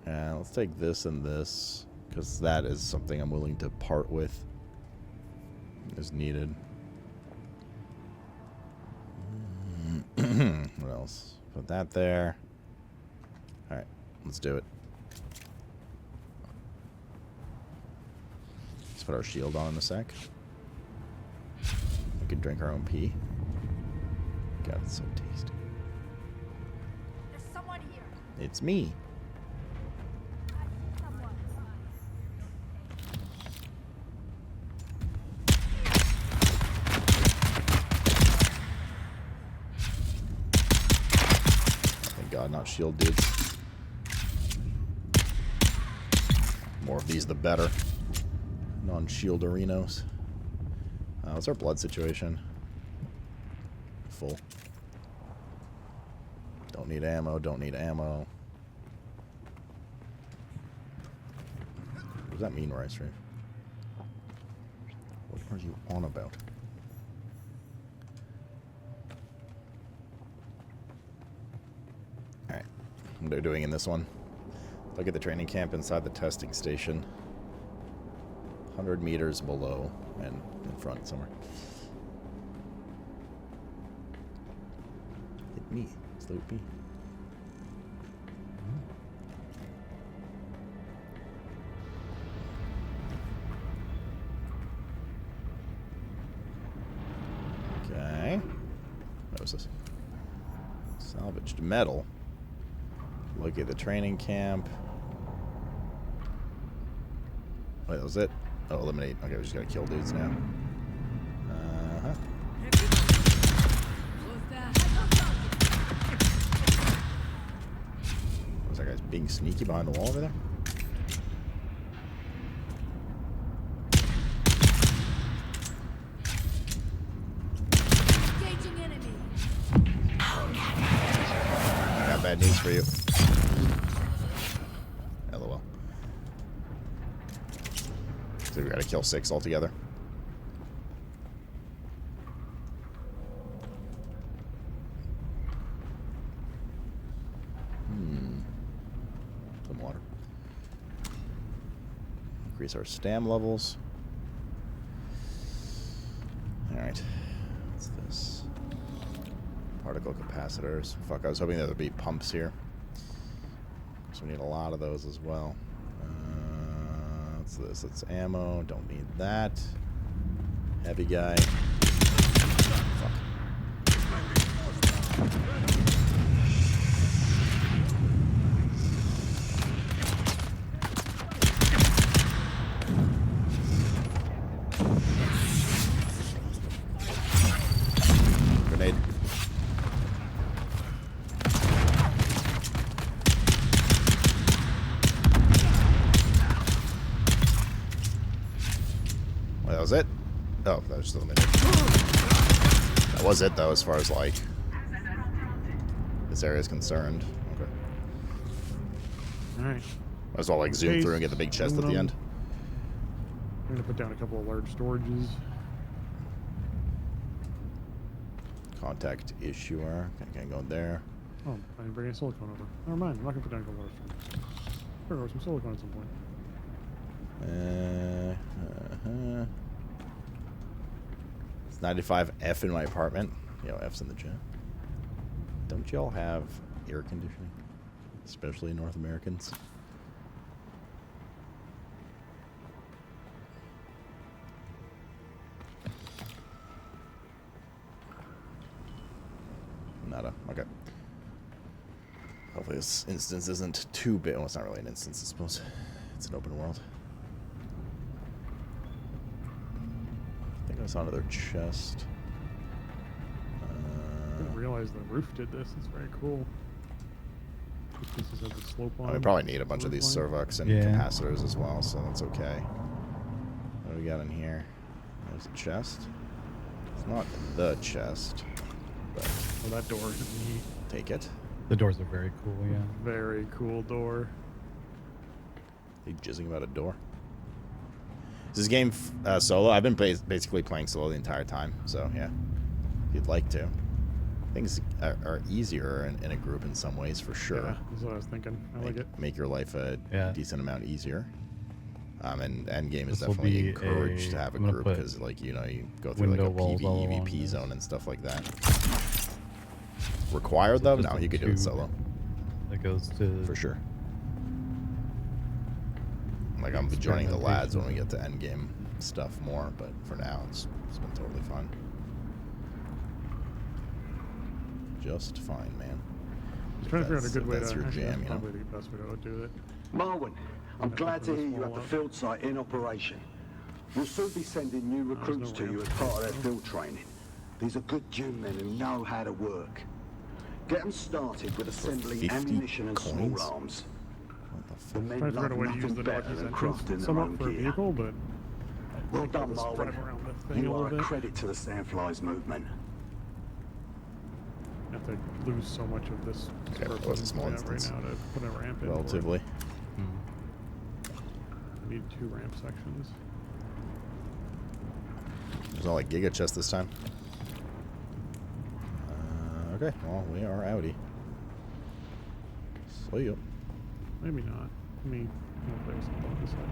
Let's take this and this, because that is something I'm willing to part with as needed. What else? Put that there. Alright, let's do it. Let's put our shield on in a sec. We can drink our own pee. God, it's so tasty. There's someone here. It's me. Thank God, not shield dudes. More of these, the better. Non-shield arenos. What's our blood situation? Full. Don't need ammo, don't need ammo. What does that mean, Rice Reef? What are you on about? Alright. What are they doing in this one? Look at the training camp inside the testing station. 100 meters below and in front somewhere. Hit me, Sloopy. Okay. What was this? Salvaged metal. Look at the training camp. Wait, that was it? Oh, eliminate. Okay, we just gotta kill dudes now. Uh-huh. Was that guy's being sneaky behind the wall over there? Engaging enemy. I got bad news for you. LOL. So we gotta kill 6 altogether. Some water. Increase our stam levels. Alright. What's this? Particle capacitors. Fuck, I was hoping there would be pumps here. So we need a lot of those as well. What's this? It's ammo. Don't need that. Heavy guy. Fuck. Grenade. Well, that was it? Oh, that was just a minute. That was it, though, as far as, like, this area is concerned. Okay. Alright. Might as well, like, zoom through and get the big chest at the end. I'm gonna put down a couple of large storages. Contact issuer. Can't go in there. Oh, I didn't bring any silicone over. Never mind, I'm not gonna put down a couple large storages. There goes some silicone at some point. It's 95F in my apartment. Yo, F's in the chat. Don't y'all have air conditioning? Especially North Americans. Nada. Okay. Hopefully this instance isn't too big. Well, it's not really an instance, I suppose. It's an open world. I think I saw another chest. I didn't realize the roof did this. It's very cool. These pieces have the slope on. We probably need a bunch of these servox and capacitors as well, so that's okay. What do we got in here? There's a chest. It's not the chest, but Oh, that door is neat. take it. The doors are very cool, yeah. Very cool door. Are you jizzing about a door? Is this game solo? I've been basically playing solo the entire time, so yeah. If you'd like to. Things are easier in a group in some ways, for sure. Yeah, that's what I was thinking. I like it. Make your life a Yeah. decent amount easier. And Endgame is This'll definitely be encouraged to have a I'm gonna group put because, like, you know, you go through like window a walls all along PvE this. zone and stuff like that. Required So though? just No, a you could do it tube solo that goes to for sure. Like, I'm joining the lads when we get to Endgame stuff more, but for now it's been totally fine. Just fine, man. Just trying to figure out a good way to. That's your Actually, jam, that's you know. probably the best way to do it. Marwin, I'm Yeah, glad to open hear this you have wall the up. field site in operation. We'll soon be sending new recruits no to you ramp. as part of their field training. These are good Dune men who know how to work. Get them started with assembling 50 ammunition and coins? small arms. What the The fuck? men Trying to figure out love a way to use nothing the better Northeast than entrance crafting their somewhat own for a gear. vehicle, but Well think done, let's spread Marwin. around the thing a You little are a bit. credit to the Sandflies movement. I have to lose so much of this Okay, square that was a footage small I have right instance. now to put a ramp in. Relatively. I need 2 ramp sections. There's not like Giga Chest this time. Okay, well, we are outie. So you. Maybe not. I mean, I'll play something on this side.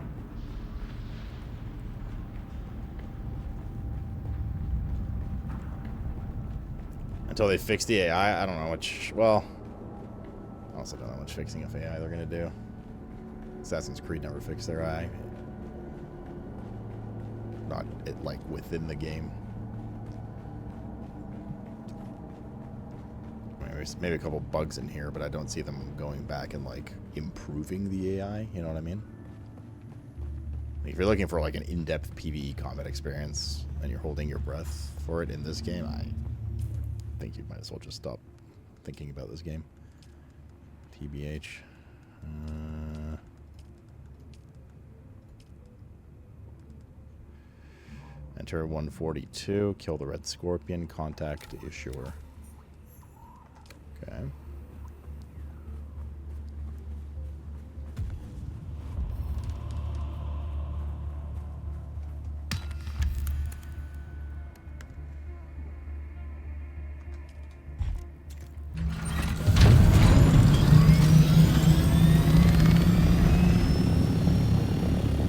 Until they fix the AI, I don't know much. Well, I also don't know much fixing of AI they're gonna do. Assassin's Creed never fixed their AI. Not like within the game. Maybe a couple bugs in here, but I don't see them going back and like improving the AI. You know what I mean? If you're looking for like an in-depth PvE combat experience and you're holding your breath for it in this game, I think you might as well just stop thinking about this game. TBH. Enter 142, kill the Red Scorpion, contact Issuer. Okay.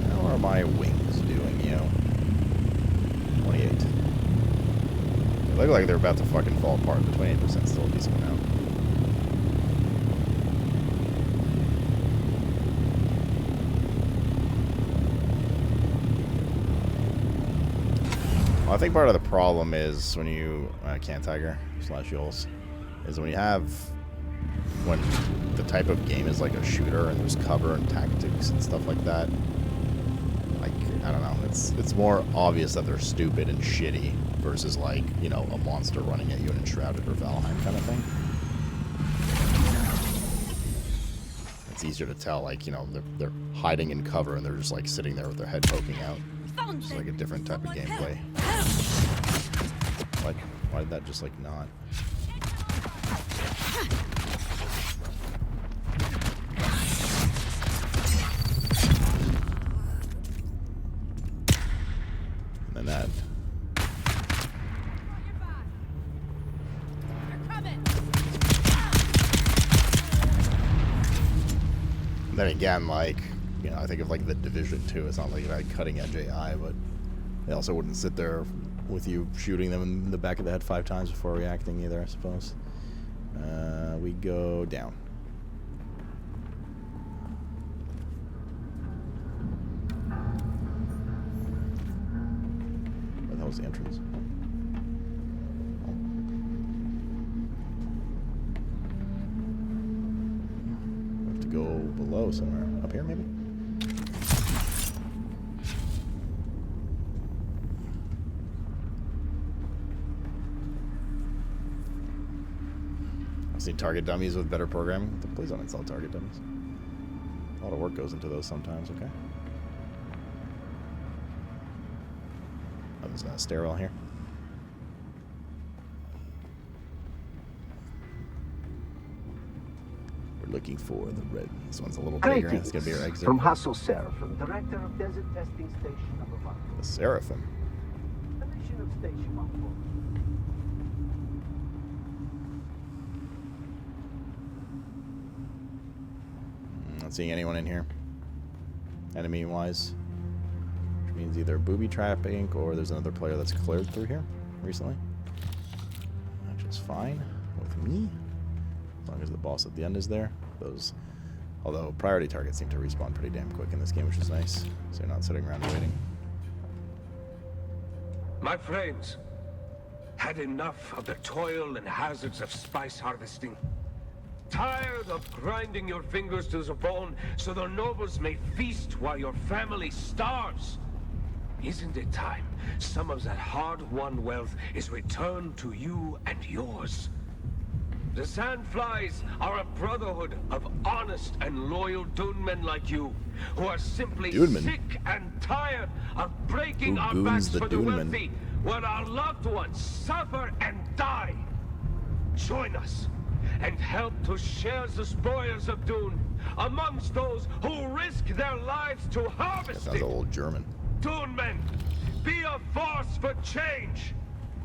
How are my wings doing, you? 28. They look like they're about to fucking fall apart, but 28% still a decent amount. Well, I think part of the problem is when you Cantiger / Yules is when the type of game is like a shooter and there's cover and tactics and stuff like that. Like, I don't know, it's more obvious that they're stupid and shitty versus like, you know, a monster running at you in Enshrouded or Valheim kind of thing. It's easier to tell, like, you know, they're hiding in cover and they're just like sitting there with their head poking out. It's like a different type of gameplay. Why did that just like not? And then that. And then again, like, you know, I think of like the Division 2. It's not like it had cutting edge AI, but they also wouldn't sit there with you shooting them in the back of the head 5 times before reacting either, I suppose. We go down. Where the hell's the entrance? We have to go below somewhere. Up here, maybe? I've seen target dummies with better programming. Please don't install target dummies. A lot of work goes into those sometimes, okay? Oh, there's a stairwell here. We're looking for the red. This one's a little bigger. It's gonna be our exit. From Hassel Seraphim, Director of Desert Testing Station Number 1. The Seraphim. The mission of Station 1. Not seeing anyone in here, enemy-wise. Which means either booby trapping or there's another player that's cleared through here recently. Which is fine with me, as long as the boss at the end is there. Those, although priority targets seem to respawn pretty damn quick in this game, which is nice, so you're not sitting around waiting. My friends, had enough of the toil and hazards of spice harvesting? Tired of grinding your fingers to the bone so the nobles may feast while your family starves? Isn't it time some of that hard-won wealth is returned to you and yours? The Sandflies are a brotherhood of honest and loyal Dune men like you, who are simply sick and tired of breaking our backs for the wealthy, while our loved ones suffer and die. Join us and help to share the spoils of Dune amongst those who risk their lives to harvest That sounds it. old German. Dune men, be a force for change.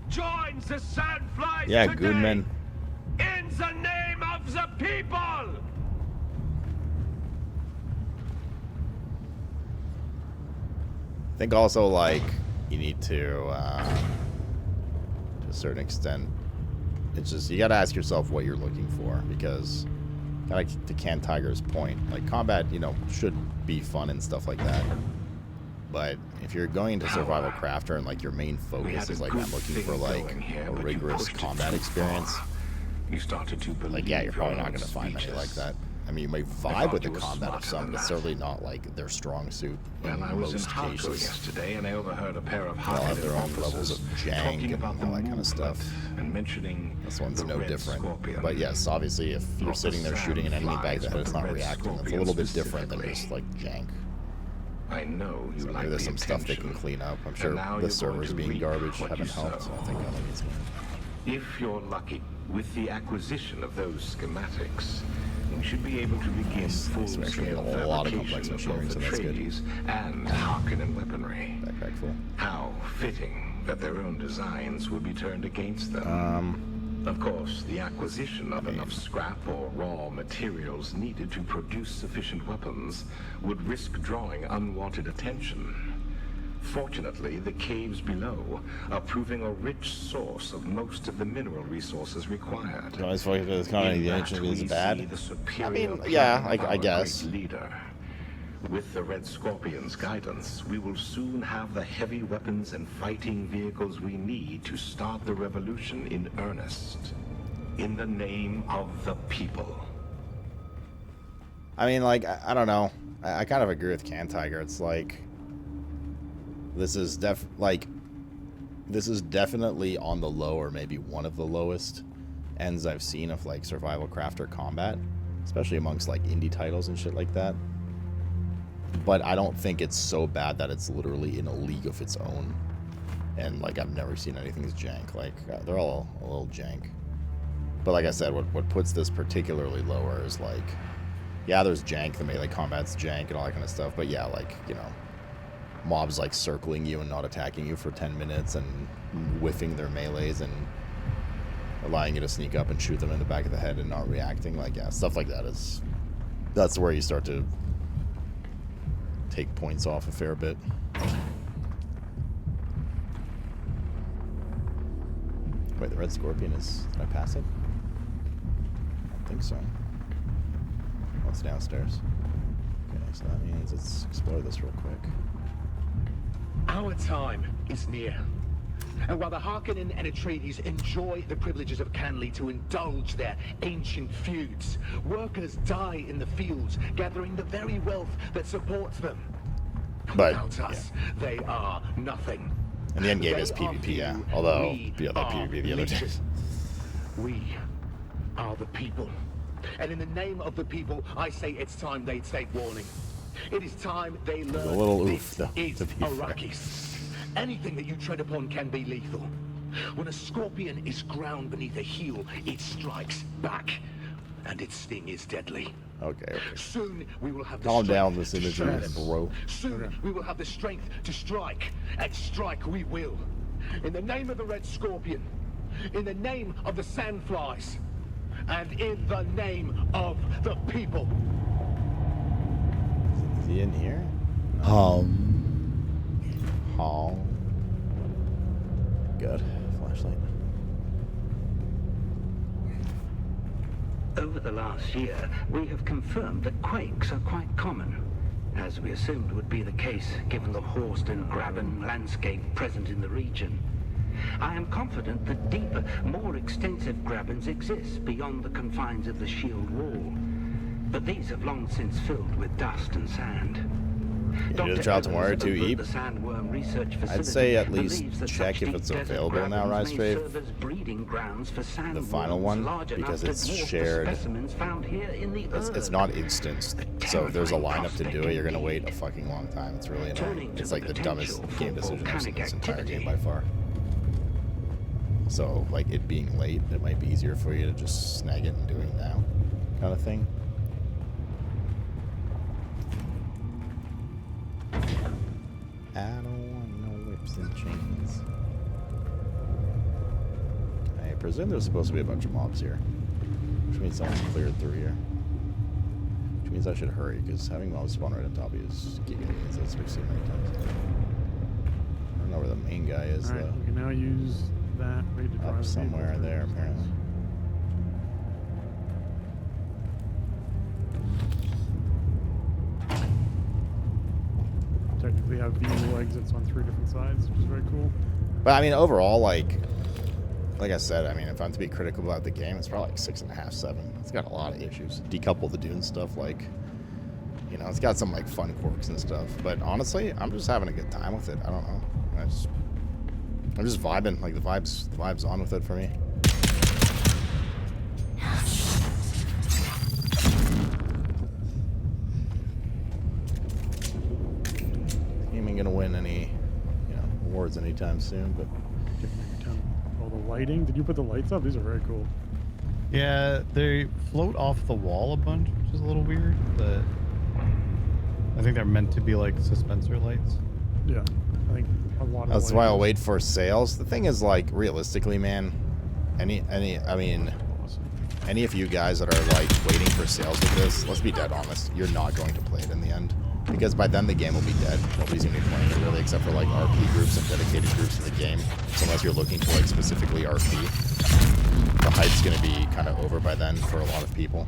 Join the Sandflies Yeah, today. good men. In the name of the people! I think also, like, you need to a certain extent, it's just, you gotta ask yourself what you're looking for, because, like, to Can Tiger's point, like, combat, you know, should be fun and stuff like that. But if you're going into survival crafter and, like, your main focus is, like, I'm looking for, like, a rigorous combat experience, You started to believe, like, yeah, you're probably not going to find many like that. I mean, you may vibe with the combat of some, but certainly not, like, their strong suit in Well, I was in most Harco cases. yesterday, and I overheard a pair of They all have hard-headed their own levels officers of jank talking and about all the that kind of movement stuff. and mentioning This one's the no Red different. Scorpion. But yes, obviously, if you're Not the sitting there shooting an enemy back Sandflies, that it's but the not Red reacting, that's a Scorpion little bit different than specifically. just, like, jank. I know you So like maybe there's the some stuff they attention. can clean up. I'm And sure now the you're servers going to being reap garbage what haven't you helped, so sow. I think all needs more. If you're lucky with the acquisition of those schematics, you should be able to begin Nice to make sure we full-scale have a lot of complex fabrication of machinery, both so that's good. Atreides and Harkonnen weaponry. Backpack full. How fitting that their own designs would be turned against them. Of course, the acquisition of enough scrap or raw materials needed to produce sufficient weapons would risk drawing unwanted attention. Fortunately, the caves below are proving a rich source of most of the mineral resources required. You always focus on this kind of In the that ancient we is see bad. the superior I mean, plan yeah, of I our guess. great leader. With the Red Scorpion's guidance, we will soon have the heavy weapons and fighting vehicles we need to start the revolution in earnest. In the name of the people. I mean, like, I don't know. I kind of agree with Can Tiger. It's like, this is definitely on the low, or maybe one of the lowest ends I've seen of, like, survival crafter combat, especially amongst, like, indie titles and shit like that. But I don't think it's so bad that it's literally in a league of its own. And, like, I've never seen anything as jank. Like, they're all a little jank. But like I said, what puts this particularly lower is, like, yeah, there's jank, the melee combat's jank and all that kind of stuff, but yeah, like, you know, mobs, like, circling you and not attacking you for 10 minutes and whiffing their melees and allowing you to sneak up and shoot them in the back of the head and not reacting, like, yeah, stuff like that is, that's where you start to take points off a fair bit. Wait, the Red Scorpion is, did I pass it? I don't think so. Oh, it's downstairs. Okay, so that means let's explore this real quick. Our time is near. And while the Harkonnen and Atreides enjoy the privileges of Canley to indulge their ancient feuds, workers die in the fields, gathering the very wealth that supports them. But, Without us, they are nothing. And the end game They is are PvP, yeah. few, Although, we yeah, that are PvP the other day. legion. We are the people. And in the name of the people, I say it's time they take warning. It is time they learn a little this oof, though, is to be fair. Arrakis. Anything that you tread upon can be lethal. When a scorpion is ground beneath a heel, it strikes back. And its sting is deadly. Okay. Soon we will have the Calm strength down, this to imagery, strike. bro. Soon we will have the strength to strike, and strike we will. In the name of the Red Scorpion, in the name of the Sandflies, and in the name of the people. he in here? Hall. Good. Flashlight. Over the last year, we have confirmed that quakes are quite common, as we assumed would be the case given the horsed and graben landscape present in the region. I am confident that deeper, more extensive grabens exist beyond the confines of the shield wall, but these have long since filled with dust and sand. You do the trial tomorrow to eat. I'd say at least check if it's available now, Rise Trade. The final one, because it's shared. It's not instanced. So if there's a lineup to do it, you're gonna wait a fucking long time. It's really annoying. It's like the dumbest game decision I've seen in this entire game by far. So like it being late, it might be easier for you to just snag it and do it now, kind of thing. I don't want no whips and chains. I presume there's supposed to be a bunch of mobs here, which means someone's cleared through here. Which means I should hurry, because having mobs spawn right on top of you is giga means as we've seen many times. I don't know where the main guy is, Alright, though. we can now use that way to drive Up somewhere there, apparently. Technically have visual exits on 3 different sides, which is very cool. But I mean, overall, like I said, I mean, if I'm to be critical about the game, it's probably like 6.5, 7. It's got a lot of issues. Decouple the Dune stuff, like, you know, it's got some like fun quirks and stuff. But honestly, I'm just having a good time with it. I don't know. I'm just vibing. Like the vibes on with it for me. Game ain't gonna win any, you know, awards anytime soon, but. Oh, the lighting. Did you put the lights up? These are very cool. Yeah, they float off the wall a bunch, which is a little weird, but I think they're meant to be like suspensor lights. Yeah, I think a lot of. That's why I'll wait for sales. The thing is, like, realistically, man, any of you guys that are like waiting for sales with this, let's be dead honest, you're not going to play it in the end. Because by then the game will be dead. Nobody's going to be playing it really, except for like RP groups and dedicated groups in the game. So unless you're looking to like specifically RP, the hype's going to be kind of over by then for a lot of people.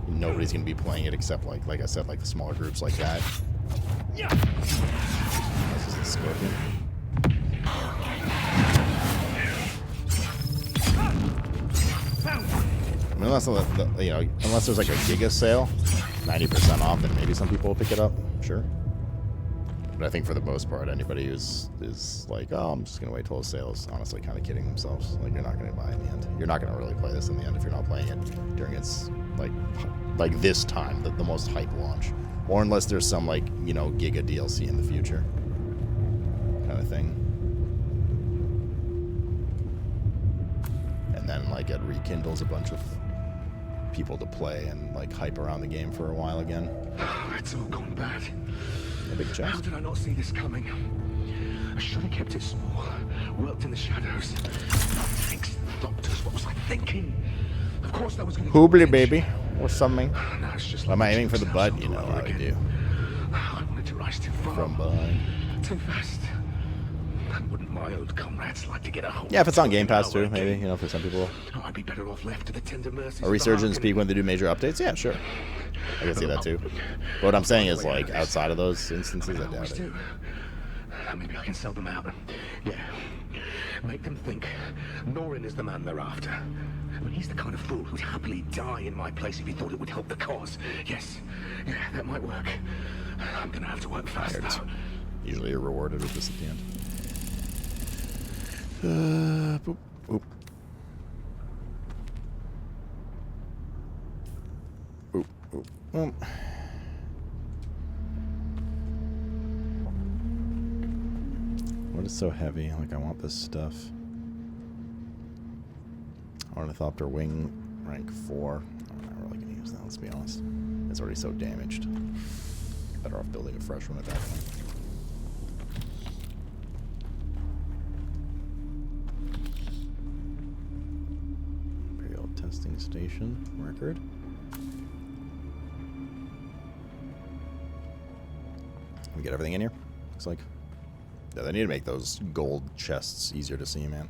Nobody's going to be playing it except like I said, like the smaller groups like that. Yeah. This is the Scorpion. I mean, unless there's like a Giga sale, 90% off, then maybe some people will pick it up. Sure. But I think for the most part, anybody who's like, oh, I'm just gonna wait till the sale is honestly kind of kidding themselves. Like, you're not gonna buy in the end. You're not gonna really play this in the end if you're not playing it during its like this time, the most hype launch, or unless there's some like, you know, Giga DLC in the future, kind of thing. And then like it rekindles a bunch of people to play and like hype around the game for a while again. It's all gone bad. A big chest. How did I not see this coming? I should have kept it small. Worked in the shadows. Thanks, doctors. What was I thinking? Of course that was going to Hoobly baby, or something. No, it's just Am like I aiming for the butt? You know how I do. I wanted to rise too far. From behind. Too fast. And wouldn't my old comrades like to get a hold? Yeah, if it's on Game Pass too, maybe, you know, for some people. Oh, I'd be better off left to the tender mercies. A resurgence peak when they do major updates? Yeah, sure. I can see that too. But what I'm saying is, like, outside of those instances, I doubt it. Maybe I can sell them out. Yeah. Make them think Norin is the man they're after. I mean, he's the kind of fool who'd happily die in my place if he thought it would help the cause. Yes. Yeah, that might work. I'm gonna have to work fast, though. Usually you're rewarded with this at the end. Boop, boop. Boop, boop, boop. What is so heavy? Like, I want this stuff. Ornithopter wing, rank 4. I'm not really going to use that, let's be honest. It's already so damaged. Better off building a fresh one at that point. Imperial testing station record. We get everything in here? Looks like. Yeah, they need to make those gold chests easier to see, man.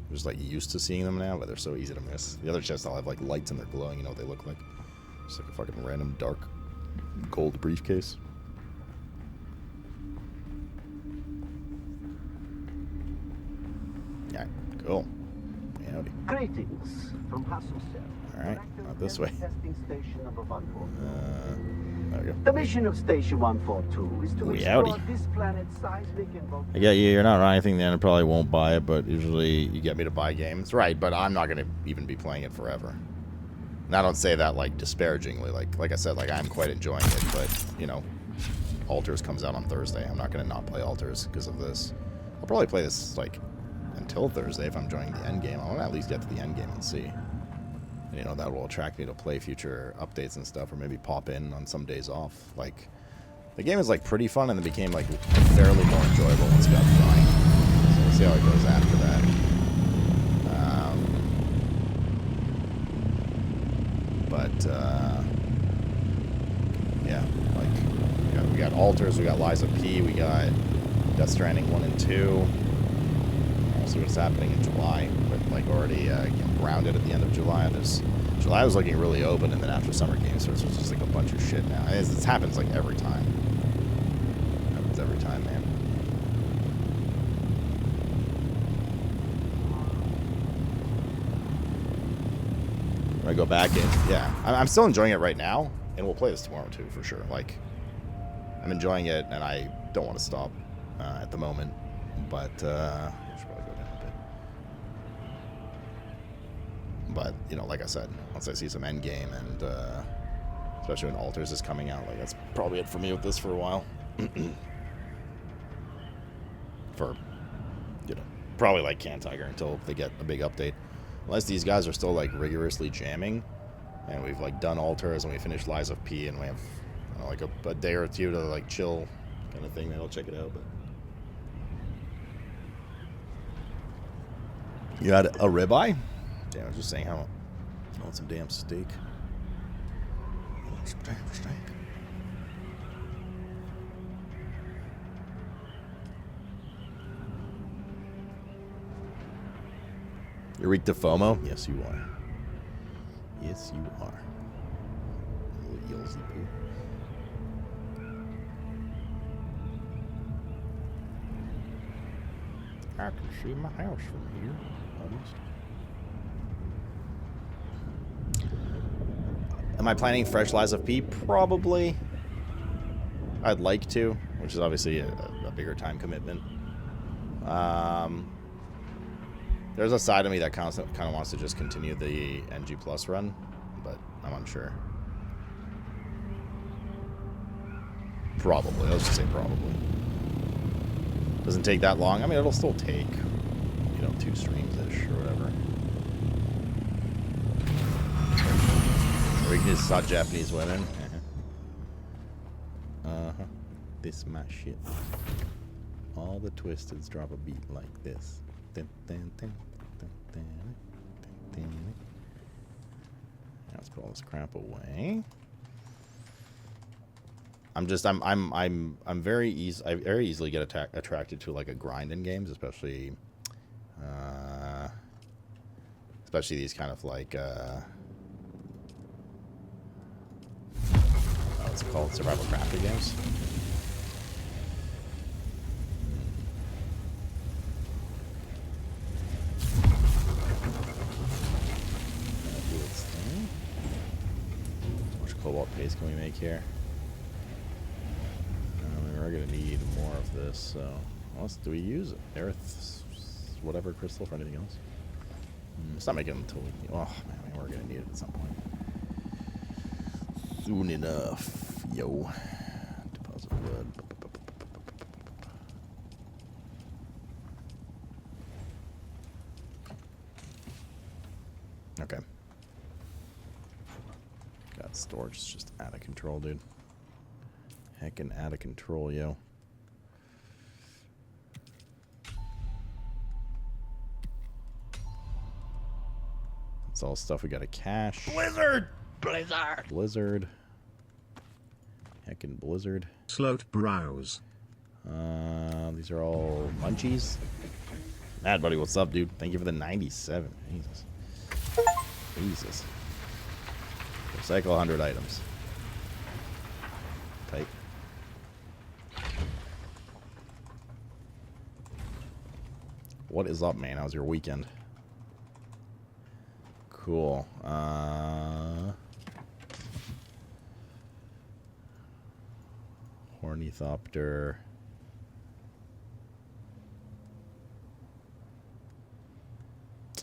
I'm just like used to seeing them now, but they're so easy to miss. The other chests all have like lights and they're glowing, you know what they look like. Just like a fucking random dark gold briefcase. Yeah, cool. Howdy. Greetings from Hasselcell. Alright, not this way. Testing station number 142. There we go. The mission of Station 142 is to explore Howdy. this planet's seismic and volcanic. I get you, you're not wrong. I think the end probably won't buy it, but usually you get me to buy games. Right, but I'm not going to even be playing it forever. And I don't say that, like, disparagingly. Like I said, like, I'm quite enjoying it, but, you know, Alters comes out on Thursday. I'm not going to not play Alters because of this. I'll probably play this, like, until Thursday if I'm enjoying the end game. I want to at least get to the end game and see. And, you know, that will attract me to play future updates and stuff, or maybe pop in on some days off. Like, the game is, like, pretty fun, and it became, like, fairly more enjoyable once it got going. So we'll see how it goes after that. Yeah, like, we got Alters, we got Lies of P, we got Death Stranding 1 and 2. We'll see what's happening in July, but, like, already getting grounded at the end of July. July was looking really open, and then after Summer Games Fest, it's just, like, a bunch of shit now. And this happens, like, every time. It happens every time, man. When I go back in, yeah, I'm still enjoying it right now, and we'll play this tomorrow too, for sure. Like, I'm enjoying it, and I don't want to stop at the moment, but I should probably go down a bit. But, you know, like I said, once I see some end game, and especially when Alters is coming out, like, that's probably it for me with this for a while. For, you know, probably like Can Tiger until they get a big update. Unless these guys are still, like, rigorously jamming, and we've, like, done Alters, and we finished Lies of P, and we have, you know, like, a day or two to, like, chill kind of thing, then I'll check it out, but... You had a ribeye? Damn, I was just saying how I want some damn steak. I want some damn steak. You're weak to FOMO? Yes, you are. Yes, you are. Little Yolsy poo. I can see my house from here, almost. Am I planning fresh Lies of P? Probably. I'd like to, which is obviously a bigger time commitment. There's a side of me that kind of wants to just continue the NG Plus run, but I'm unsure. Probably. Let's just say probably. Doesn't take that long. I mean, it'll still take, you know, 2 streams-ish or whatever. Or we can just saw Japanese women. Uh-huh. This my shit. All the Twisteds drop a beat like this. Let's put all this crap away. I'm very easily get attracted to, like, a grind in games, especially these kind of, like, what's it called, survival crafting games. How much cobalt paste can we make here? We're going to need more of this, so what else do we use? Earth, whatever crystal for anything else? Let's not make it until we... Oh, man, we're going to need it at some point. Soon enough, yo. Deposit blood. Okay. God, storage is just out of control, dude. Heckin' out of control, yo. It's all stuff we gotta cache. Blizzard! heckin' blizzard. Sloot browse. These are all munchies. Mad buddy, what's up, dude? Thank you for the 97. Jesus. Recycle 100 items. Tight. What is up, man? How's your weekend? Cool. Ornithopter.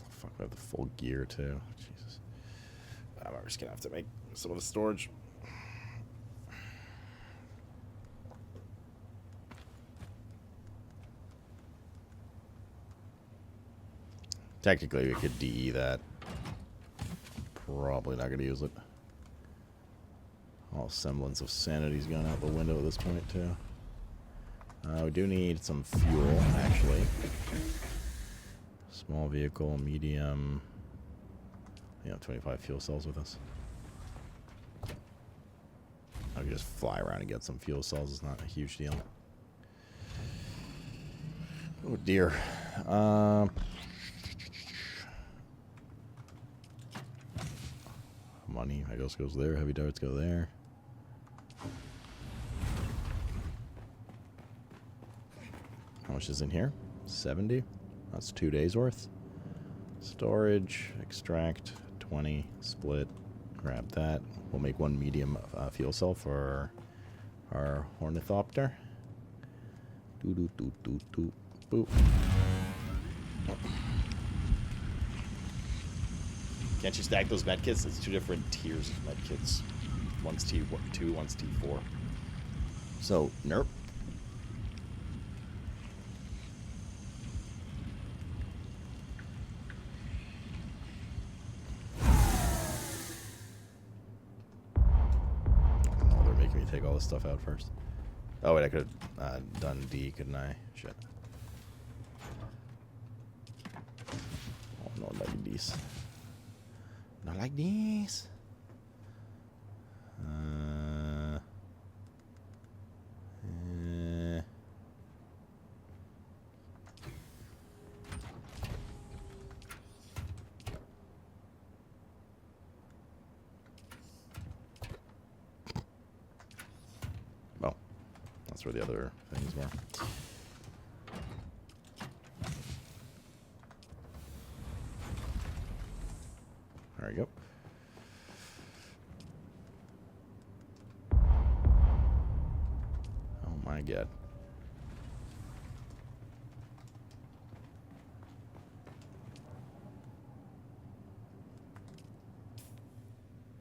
Fuck, I have the full gear too. Jesus. I'm just gonna have to make some of the storage. Technically, we could DE that. Probably not gonna use it. All semblance of sanity's gone out the window at this point, too. We do need some fuel, actually. Small vehicle, medium. Yeah, 25 fuel cells with us. I can just fly around and get some fuel cells. It's not a huge deal. Oh, dear. Money, I guess, goes there. Heavy darts go there. How much is in here? 70. That's 2 days worth. Storage, extract, 20, split. Grab that. We'll make one medium fuel cell for our ornithopter. Doo doo doo doo doo. Boop. Oh. Can't you stack those medkits? It's 2 different tiers of medkits. One's T2, one's T4. So, nerp. Oh, they're making me take all this stuff out first. Oh, wait, I could have done D, couldn't I? Shit. Oh, no, like these. Not like this. Well, that's where the other things were. There we go. Oh my god.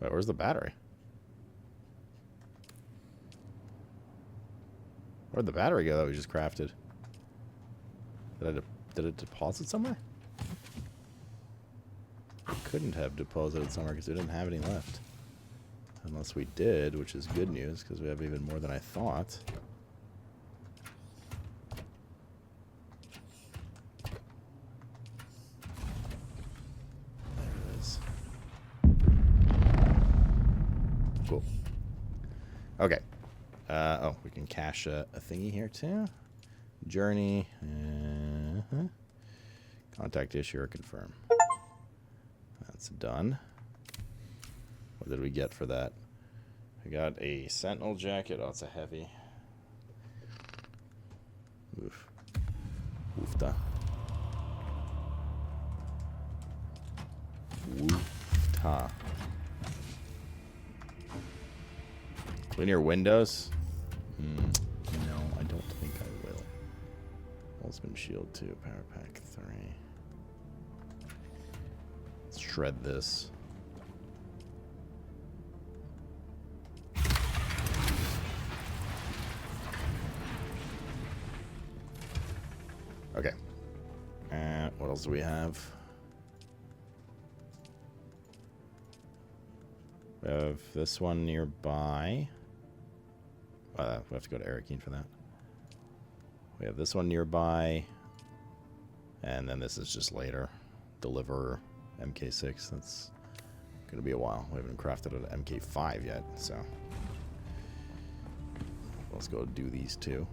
Wait, where's the battery? Where'd the battery go that we just crafted? Did it deposit somewhere? Couldn't have deposited somewhere because we didn't have any left. Unless we did, which is good news because we have even more than I thought. There it is. Cool. Okay. Oh, we can cache a thingy here too. Journey. Contact issue or confirm. That's done. What did we get for that? We got a sentinel jacket. Oh, it's a heavy. Oof. Oofta. Oofta. Clean your windows? No, I don't think I will. Ultimate shield 2, power pack 3. Let's shred this. Okay. What else do we have? We have this one nearby. We have to go to Arakeen for that. We have this one nearby. And then this is just later. Deliver MK6. That's going to be a while. We haven't crafted an MK5 yet, so. let's go do these two.